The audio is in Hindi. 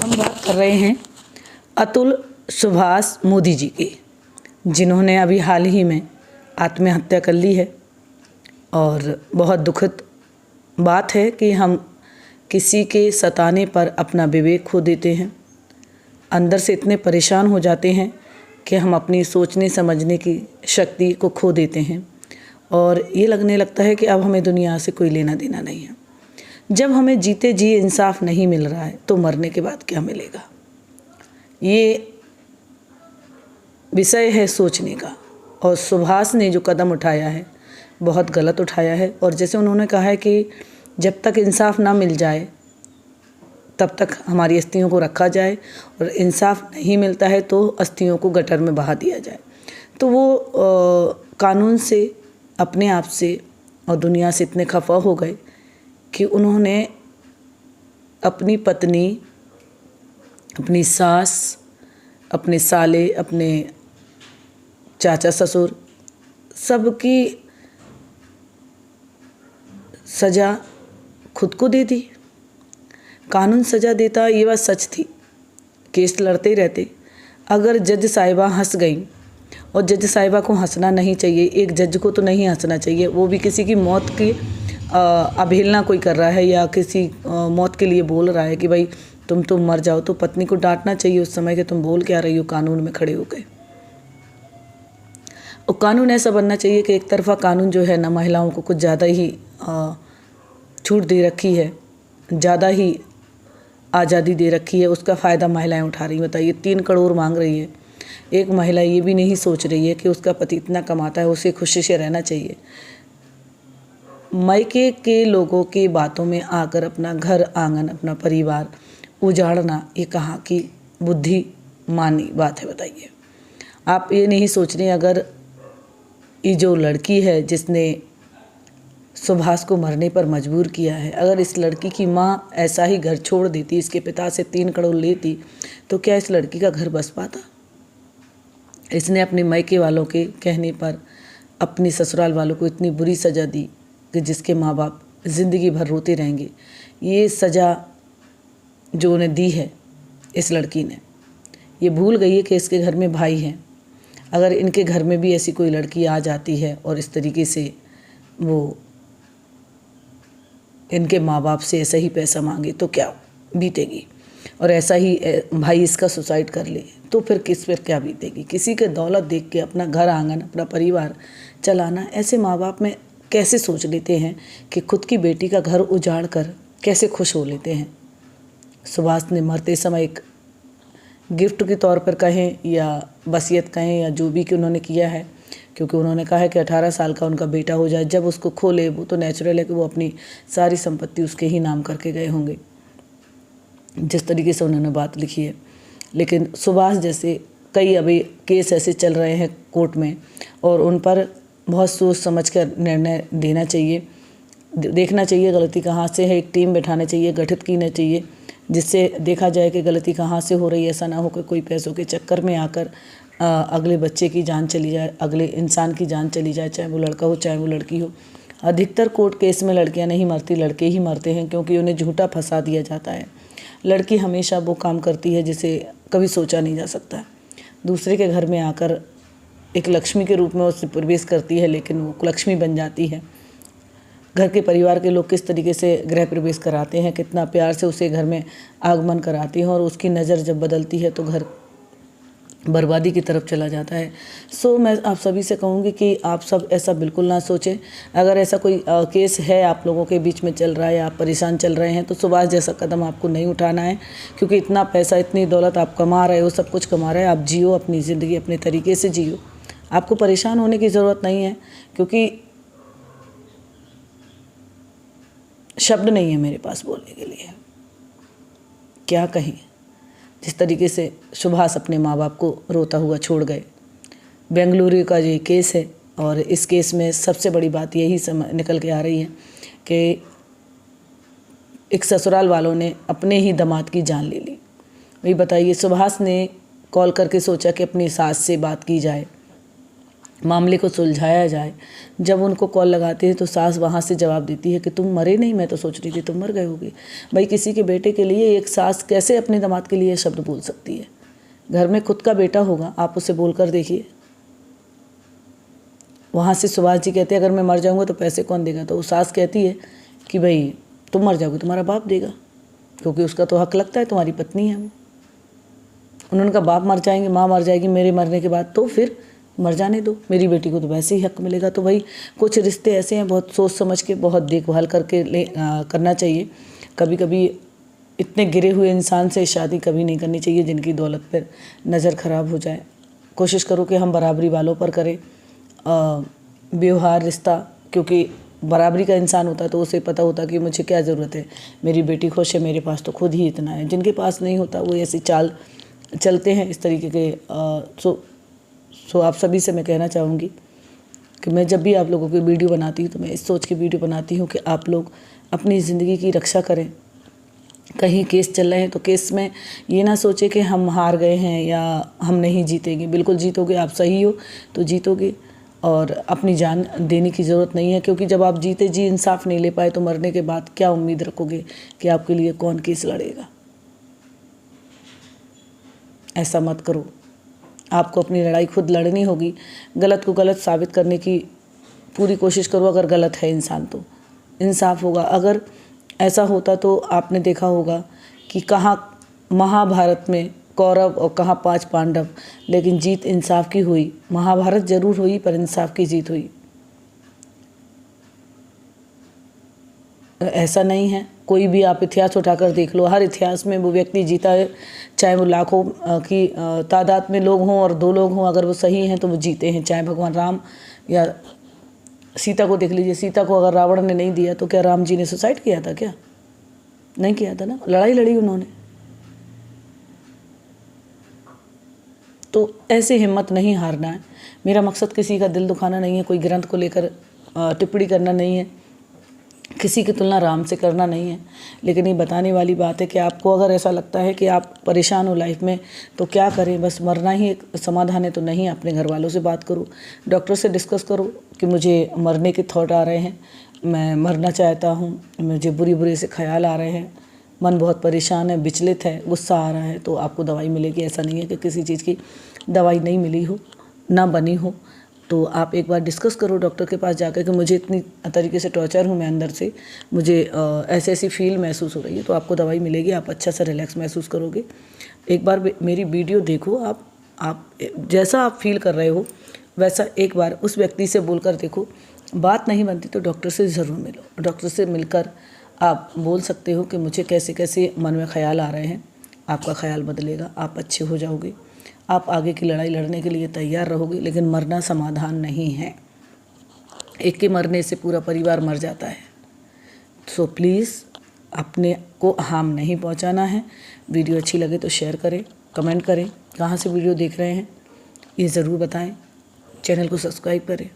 हम बात कर रहे हैं अतुल सुभाष मोदी जी की, जिन्होंने अभी हाल ही में आत्महत्या कर ली है। और बहुत दुखद बात है कि हम किसी के सताने पर अपना विवेक खो देते हैं, अंदर से इतने परेशान हो जाते हैं कि हम अपनी सोचने समझने की शक्ति को खो देते हैं और ये लगने लगता है कि अब हमें दुनिया से कोई लेना देना नहीं है। जब हमें जीते जी इंसाफ नहीं मिल रहा है तो मरने के बाद क्या मिलेगा, ये विषय है सोचने का। और सुभाष ने जो कदम उठाया है बहुत गलत उठाया है। और जैसे उन्होंने कहा है कि जब तक इंसाफ ना मिल जाए तब तक हमारी अस्थियों को रखा जाए और इंसाफ नहीं मिलता है तो अस्थियों को गटर में बहा दिया जाए। तो वो कानून से, अपने आप से और दुनिया से इतने खफा हो गए कि उन्होंने अपनी पत्नी, अपनी सास, अपने साले, अपने चाचा ससुर सबकी सज़ा खुद को दे दी। कानून सज़ा देता, ये बात सच थी, केस लड़ते ही रहते। अगर जज साहिबा हंस गई, और जज साहिबा को हंसना नहीं चाहिए, एक जज को तो नहीं हंसना चाहिए, वो भी किसी की मौत की अवहेलना कोई कर रहा है या किसी मौत के लिए बोल रहा है कि भाई तुम मर जाओ, तो पत्नी को डांटना चाहिए उस समय कि तुम बोल क्या रही हो कानून में खड़े होकर। और कानून ऐसा बनना चाहिए कि एक तरफा कानून जो है ना, महिलाओं को कुछ ज़्यादा ही छूट दे रखी है, ज़्यादा ही आज़ादी दे रखी है, उसका फ़ायदा महिलाएं उठा रही हैं। बताइए 3 करोड़ मांग रही है, एक महिला ये भी नहीं सोच रही है कि उसका पति इतना कमाता है, उसे खुशी से रहना चाहिए। मायके के लोगों की बातों में आकर अपना घर आंगन, अपना परिवार उजाड़ना, ये कहाँ की बुद्धिमानी बात है बताइए। आप ये नहीं सोच रहे, अगर ये जो लड़की है जिसने सुभाष को मरने पर मजबूर किया है, अगर इस लड़की की माँ ऐसा ही घर छोड़ देती, इसके पिता से 3 करोड़ लेती, तो क्या इस लड़की का घर बस पाता? इसने अपने मायके वालों के कहने पर अपनी ससुराल वालों को इतनी बुरी सज़ा दी कि जिसके माँ बाप ज़िंदगी भर रोते रहेंगे। ये सज़ा जो उन्हें दी है इस लड़की ने, ये भूल गई है कि इसके घर में भाई हैं। अगर इनके घर में भी ऐसी कोई लड़की आ जाती है और इस तरीके से वो इनके माँ बाप से ऐसा ही पैसा मांगे तो क्या बीतेगी, और ऐसा ही भाई इसका सुसाइड कर ले तो फिर किस पर क्या बीतेगी। किसी के दौलत देख के अपना घर आंगन, अपना परिवार चलाना, ऐसे माँ बाप में कैसे सोच लेते हैं कि खुद की बेटी का घर उजाड़ कर कैसे खुश हो लेते हैं। सुभाष ने मरते समय एक गिफ्ट के तौर पर कहें या वसीयत कहें या जो भी कि उन्होंने किया है, क्योंकि उन्होंने कहा है कि 18 साल का उनका बेटा हो जाए, जब उसको खोले वो तो नेचुरल है कि वो अपनी सारी संपत्ति उसके ही नाम करके गए होंगे, जिस तरीके से उन्होंने बात लिखी है। लेकिन सुभाष जैसे कई अभी केस ऐसे चल रहे हैं कोर्ट में, और उन पर बहुत सोच समझ कर निर्णय देना चाहिए, देखना चाहिए गलती कहाँ से है। एक टीम बैठाना चाहिए, गठित कीना चाहिए, जिससे देखा जाए कि गलती कहाँ से हो रही है। ऐसा ना हो कि कोई पैसों के चक्कर में आकर अगले बच्चे की जान चली जाए, अगले इंसान की जान चली जाए, चाहे वो लड़का हो चाहे वो लड़की हो। अधिकतर कोर्ट केस में लड़कियां नहीं मरती, लड़के ही मरते हैं, क्योंकि उन्हें झूठा फंसा दिया जाता है। लड़की हमेशा वो काम करती है जिसे कभी सोचा नहीं जा सकता। दूसरे के घर में आकर एक लक्ष्मी के रूप में उससे प्रवेश करती है, लेकिन वो लक्ष्मी बन जाती है। घर के परिवार के लोग किस तरीके से गृह प्रवेश कराते हैं, कितना प्यार से उसे घर में आगमन कराती हैं, और उसकी नज़र जब बदलती है तो घर बर्बादी की तरफ चला जाता है। सो मैं आप सभी से कहूँगी कि आप सब ऐसा बिल्कुल ना सोचें। अगर ऐसा कोई केस है आप लोगों के बीच में चल रहा है या आप परेशान चल रहे हैं, तो सुभाष जैसा कदम आपको नहीं उठाना है, क्योंकि इतना पैसा, इतनी दौलत आप कमा रहे हो, सब कुछ कमा रहे हैं, आप जियो अपनी ज़िंदगी अपने तरीके से जियो। आपको परेशान होने की ज़रूरत नहीं है, क्योंकि शब्द नहीं है मेरे पास बोलने के लिए, क्या कहें। जिस तरीके से सुभाष अपने माँ बाप को रोता हुआ छोड़ गए। बेंगलुरु का ये केस है, और इस केस में सबसे बड़ी बात यही निकल के आ रही है कि एक ससुराल वालों ने अपने ही दामाद की जान ले ली। वही बताइए, सुभाष ने कॉल करके सोचा कि अपनी सास से बात की जाए, मामले को सुलझाया जाए। जब उनको कॉल लगाते हैं तो सास वहाँ से जवाब देती है कि तुम मरे नहीं, मैं तो सोच रही थी तुम मर गए होगे। भाई किसी के बेटे के लिए एक सास कैसे अपने दामाद के लिए शब्द बोल सकती है? घर में खुद का बेटा होगा, आप उसे बोल कर देखिए। वहाँ से सुभाष जी कहते हैं अगर मैं मर जाऊँगा तो पैसे कौन देगा? तो वो सास कहती है कि भाई तुम मर जाओगे तुम्हारा बाप देगा, क्योंकि उसका तो हक लगता है, तुम्हारी पत्नी है वो। उन्होंने कहा बाप मर जाएंगे, माँ मर जाएगी मेरे मरने के बाद, तो फिर मर जाने दो, मेरी बेटी को तो वैसे ही हक मिलेगा। तो भाई कुछ रिश्ते ऐसे हैं, बहुत सोच समझ के, बहुत देखभाल करके करना चाहिए। कभी कभी इतने गिरे हुए इंसान से शादी कभी नहीं करनी चाहिए जिनकी दौलत पर नज़र ख़राब हो जाए। कोशिश करो कि हम बराबरी वालों पर करें व्यवहार, रिश्ता, क्योंकि बराबरी का इंसान होता है तो उसे पता होता है कि मुझे क्या ज़रूरत है, मेरी बेटी खुश है, मेरे पास तो खुद ही इतना है। जिनके पास नहीं होता वो ऐसी चाल चलते हैं इस तरीके के। सो आप सभी से मैं कहना चाहूँगी कि मैं जब भी आप लोगों की वीडियो बनाती हूँ तो मैं इस सोच की वीडियो बनाती हूँ कि आप लोग अपनी ज़िंदगी की रक्षा करें। कहीं केस चल रहे हैं तो केस में ये ना सोचे कि हम हार गए हैं या हम नहीं जीतेंगे। बिल्कुल जीतोगे, आप सही हो तो जीतोगे, और अपनी जान देने की ज़रूरत नहीं है, क्योंकि जब आप जीते जी इंसाफ नहीं ले पाए तो मरने के बाद क्या उम्मीद रखोगे कि आपके लिए कौन केस लड़ेगा? ऐसा मत करो। आपको अपनी लड़ाई खुद लड़नी होगी। गलत को गलत साबित करने की पूरी कोशिश करो। अगर गलत है इंसान तो इंसाफ होगा। अगर ऐसा होता तो आपने देखा होगा कि कहाँ महाभारत में कौरव और कहाँ 5 पांडव, लेकिन जीत इंसाफ की हुई। महाभारत जरूर हुई पर इंसाफ की जीत हुई। ऐसा नहीं है, कोई भी आप इतिहास उठाकर देख लो, हर इतिहास में वो व्यक्ति जीता है, चाहे वो लाखों की तादाद में लोग हों और 2 लोग हों, अगर वो सही हैं तो वो जीते हैं। चाहे भगवान राम या सीता को देख लीजिए, सीता को अगर रावण ने नहीं दिया तो क्या राम जी ने सुसाइड किया था? क्या नहीं किया था ना, लड़ाई लड़ी उन्होंने। तो ऐसे हिम्मत नहीं हारना है। मेरा मकसद किसी का दिल दुखाना नहीं है, कोई ग्रंथ को लेकर टिप्पणी करना नहीं है, किसी की तुलना राम से करना नहीं है। लेकिन ये बताने वाली बात है कि आपको अगर ऐसा लगता है कि आप परेशान हो लाइफ में तो क्या करें, बस मरना ही एक समाधान है तो नहीं। अपने घर वालों से बात करो, डॉक्टर से डिस्कस करो कि मुझे मरने के थॉट आ रहे हैं, मैं मरना चाहता हूँ, मुझे बुरे बुरे से ख्याल आ रहे हैं, मन बहुत परेशान है, विचलित है, गुस्सा आ रहा है, तो आपको दवाई मिलेगी। ऐसा नहीं है कि किसी चीज़ की दवाई नहीं मिली हो, ना बनी हो। तो आप एक बार डिस्कस करो डॉक्टर के पास जाकर कि मुझे इतनी तरीके से टॉर्चर हूँ मैं अंदर से, मुझे ऐसी ऐसी फील महसूस हो रही है, तो आपको दवाई मिलेगी, आप अच्छा सा रिलैक्स महसूस करोगे। एक बार मेरी वीडियो देखो, आप जैसा आप फील कर रहे हो वैसा एक बार उस व्यक्ति से बोलकर देखो। बात नहीं बनती तो डॉक्टर से ज़रूर मिलो। डॉक्टर से मिलकर आप बोल सकते हो कि मुझे कैसे कैसे मन में ख्याल आ रहे हैं। आपका ख्याल बदलेगा, आप अच्छे हो जाओगे, आप आगे की लड़ाई लड़ने के लिए तैयार रहोगे। लेकिन मरना समाधान नहीं है, एक के मरने से पूरा परिवार मर जाता है। सो प्लीज़ अपने को हार्म नहीं पहुंचाना है। वीडियो अच्छी लगे तो शेयर करें, कमेंट करें, कहाँ से वीडियो देख रहे हैं ये ज़रूर बताएं, चैनल को सब्सक्राइब करें।